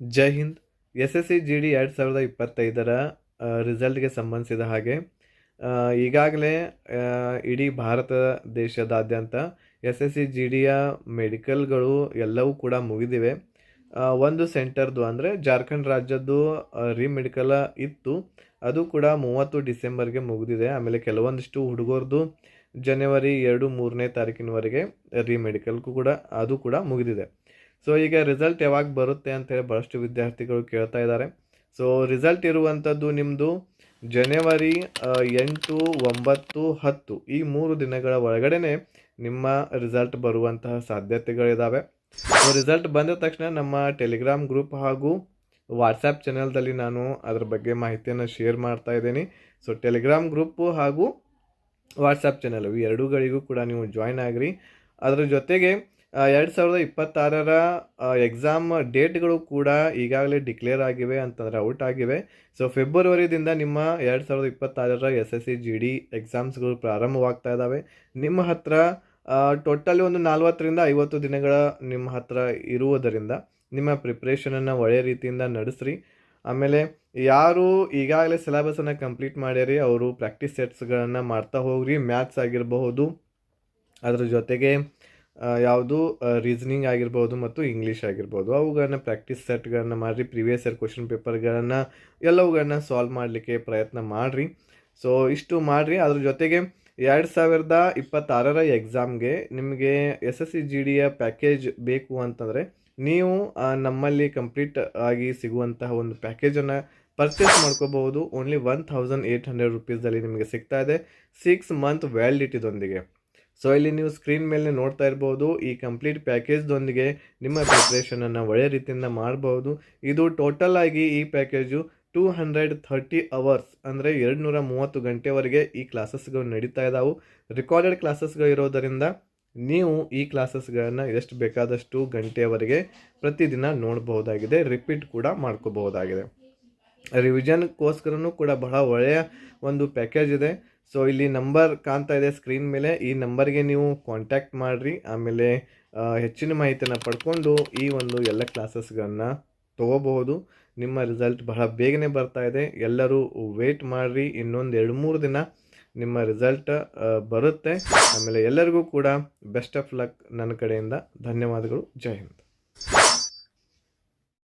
ಜೈ Hind. SSC GD 2025ರ ರಿಸಲ್ಟ್ಗೆ ಸಂಬಂಧಿಸಿದ ಹಾಗೆ ಈಗಾಗಲೇ ಇಡೀ ಭಾರತ ದೇಶದಾದ್ಯಂತ SSC GDಯ ಮೆಡಿಕಲ್ಗಳು ಎಲ್ಲವೂ ಕೂಡ ಮುಗಿದಿವೆ. ಒಂದು ಸೆಂಟರ್ದು ಅಂದರೆ ಜಾರ್ಖಂಡ್ ರಾಜ್ಯದ್ದು ಮೆಡಿಕಲ್ ಇತ್ತು, ಅದು ಕೂಡ 30 ಡಿಸೆಂಬರ್ಗೆ ಮುಗಿದಿದೆ. ಆಮೇಲೆ ಕೆಲವೊಂದಿಷ್ಟು ಹುಡುಗರದು ಜನವರಿ 2-3ನೇ ತಾರೀಕಿನವರೆಗೆ ಮೆಡಿಕಲ್ಗೂ ಕೂಡ ಅದು ಕೂಡ ಮುಗಿದಿದೆ. ಸೊ ಈಗ ರಿಸಲ್ಟ್ ಯಾವಾಗ ಬರುತ್ತೆ ಅಂತೇಳಿ ಭಾಳಷ್ಟು ವಿದ್ಯಾರ್ಥಿಗಳು ಕೇಳ್ತಾ ಇದ್ದಾರೆ. ಸೊ ರಿಸಲ್ಟ್ ಇರುವಂಥದ್ದು ನಿಮ್ಮದು ಜನವರಿ 8, 9, 10 ಈ 3 ದಿನಗಳ ಒಳಗಡೆ ನಿಮ್ಮ ರಿಸಲ್ಟ್ ಬರುವಂತಹ ಸಾಧ್ಯತೆಗಳಿದ್ದಾವೆ. ಸೊ ರಿಸಲ್ಟ್ ಬಂದ ತಕ್ಷಣ ನಮ್ಮ ಟೆಲಿಗ್ರಾಮ್ ಗ್ರೂಪ್ ಹಾಗೂ ವಾಟ್ಸಪ್ ಚಾನಲ್ದಲ್ಲಿ ನಾನು ಅದರ ಬಗ್ಗೆ ಮಾಹಿತಿಯನ್ನು ಶೇರ್ ಮಾಡ್ತಾ ಇದ್ದೀನಿ. ಸೊ ಟೆಲಿಗ್ರಾಮ್ ಗ್ರೂಪು ಹಾಗೂ ವಾಟ್ಸಪ್ ಚಾನಲ್ ಇವು ಎರಡೂಗಳಿಗೂ ಕೂಡ ನೀವು ಜಾಯ್ನ್ ಆಗಿರಿ. ಅದರ ಜೊತೆಗೆ 2026ರ ಎಕ್ಸಾಮ್ ಡೇಟ್ಗಳು ಕೂಡ ಈಗಾಗಲೇ ಡಿಕ್ಲೇರ್ ಆಗಿವೆ ಅಂತಂದರೆ ಔಟ್ ಆಗಿವೆ. ಸೊ ಫೆಬ್ರವರಿದಿಂದ ನಿಮ್ಮ 2026ರ SSC GD ಎಕ್ಸಾಮ್ಸ್ಗಳು ಪ್ರಾರಂಭವಾಗ್ತಾ ಇದ್ದಾವೆ. ನಿಮ್ಮ ಹತ್ರ ಟೋಟಲಿ ಒಂದು 40ರಿಂದ 50 ದಿನಗಳ ನಿಮ್ಮ ಹತ್ರ ಇರುವುದರಿಂದ ನಿಮ್ಮ ಪ್ರಿಪ್ರೇಷನನ್ನು ಒಳ್ಳೆಯ ರೀತಿಯಿಂದ ನಡೆಸ್ರಿ. ಆಮೇಲೆ ಯಾರು ಈಗಾಗಲೇ ಸಿಲೆಬಸನ್ನು ಕಂಪ್ಲೀಟ್ ಮಾಡ್ಯಾರಿ ಅವರು ಪ್ರಾಕ್ಟೀಸ್ ಸೆಟ್ಸ್ಗಳನ್ನು ಮಾಡ್ತಾ ಹೋಗ್ರಿ. ಮ್ಯಾಥ್ಸ್ ಆಗಿರಬಹುದು, ಅದರ ಜೊತೆಗೆ ಯಾವುದು ರೀಸನಿಂಗ್ ಆಗಿರ್ಬೋದು ಮತ್ತು ಇಂಗ್ಲೀಷ್ ಆಗಿರ್ಬೋದು, ಅವುಗಳನ್ನ ಪ್ರಾಕ್ಟೀಸ್ ಸೆಟ್ಗಳನ್ನು ಮಾಡಿರಿ. ಪ್ರೀವಿಯಸ್ ಇಯರ್ ಕ್ವಶನ್ ಪೇಪರ್ಗಳನ್ನು ಎಲ್ಲವುಗಳನ್ನ ಸಾಲ್ವ್ ಮಾಡಲಿಕ್ಕೆ ಪ್ರಯತ್ನ ಮಾಡಿರಿ. ಸೊ ಇಷ್ಟು ಮಾಡಿರಿ. ಅದ್ರ ಜೊತೆಗೆ 2026ರ ಎಕ್ಸಾಮ್ಗೆ ನಿಮಗೆ SSC GDಯ ಪ್ಯಾಕೇಜ್ ಬೇಕು ಅಂತಂದರೆ ನೀವು ನಮ್ಮಲ್ಲಿ ಕಂಪ್ಲೀಟ್ ಆಗಿ ಸಿಗುವಂತಹ ಒಂದು ಪ್ಯಾಕೇಜನ್ನು ಪರ್ಚೇಸ್ ಮಾಡ್ಕೋಬಹುದು. ಓನ್ಲಿ 1800 ರುಪೀಸಲ್ಲಿ ನಿಮಗೆ ಸಿಗ್ತಾ ಇದೆ 6 ಮಂತ್ ವ್ಯಾಲಿಡಿಟಿದೊಂದಿಗೆ. ಸೊ ಇಲ್ಲಿ ನೀವು ಸ್ಕ್ರೀನ್ ಮೇಲೆ ನೋಡ್ತಾ ಇರ್ಬೋದು. ಈ ಕಂಪ್ಲೀಟ್ ಪ್ಯಾಕೇಜ್ದೊಂದಿಗೆ ನಿಮ್ಮ ಪ್ರಿಪ್ರೇಷನನ್ನು ಒಳ್ಳೆಯ ರೀತಿಯಿಂದ ಮಾಡಬಹುದು. ಇದು ಟೋಟಲ್ ಆಗಿ ಈ ಪ್ಯಾಕೇಜು 230 ಅವರ್ಸ್ ಅಂದರೆ 230 ಗಂಟೆವರೆಗೆ ಈ ಕ್ಲಾಸಸ್ಗಳು ನಡೀತಾ ಇದ್ದಾವೆ. ರಿಕಾರ್ಡೆಡ್ ಕ್ಲಾಸಸ್ಗಳು ಇರೋದರಿಂದ ನೀವು ಈ ಕ್ಲಾಸಸ್ಗಳನ್ನು ಎಷ್ಟು ಬೇಕಾದಷ್ಟು ಗಂಟೆಯವರೆಗೆ ಪ್ರತಿದಿನ ನೋಡಬಹುದಾಗಿದೆ, ರಿಪೀಟ್ ಕೂಡ ಮಾಡ್ಕೋಬಹುದಾಗಿದೆ. ರಿವಿಷನ್ಗೋಸ್ಕರನೂ ಕೂಡ ಬಹಳ ಒಳ್ಳೆಯ ಒಂದು ಪ್ಯಾಕೇಜ್ ಇದೆ. ಸೊ ಇಲ್ಲಿ ನಂಬರ್ ಕಾಣ್ತಾ ಇದೆ ಸ್ಕ್ರೀನ್ ಮೇಲೆ, ಈ ನಂಬರ್ಗೆ ನೀವು ಕಾಂಟ್ಯಾಕ್ಟ್ ಮಾಡಿರಿ. ಆಮೇಲೆ ಹೆಚ್ಚಿನ ಮಾಹಿತಿಯನ್ನು ಪಡ್ಕೊಂಡು ಈ ಒಂದು ಎಲ್ಲ ಕ್ಲಾಸಸ್ಗಳನ್ನು ತೊಗೋಬಹುದು. ನಿಮ್ಮ ರಿಸಲ್ಟ್ ಬಹಳ ಬೇಗನೆ ಬರ್ತಾ ಇದೆ. ಎಲ್ಲರೂ ವೇಟ್ ಮಾಡಿರಿ. ಇನ್ನೊಂದು 2-3 ದಿನ ನಿಮ್ಮ ರಿಸಲ್ಟ್ ಬರುತ್ತೆ. ಆಮೇಲೆ ಎಲ್ಲರಿಗೂ ಕೂಡ ಬೆಸ್ಟ್ ಆಫ್ ಲಕ್ ನನ್ನ ಕಡೆಯಿಂದ. ಧನ್ಯವಾದಗಳು. ಜೈ ಹಿಂದ್.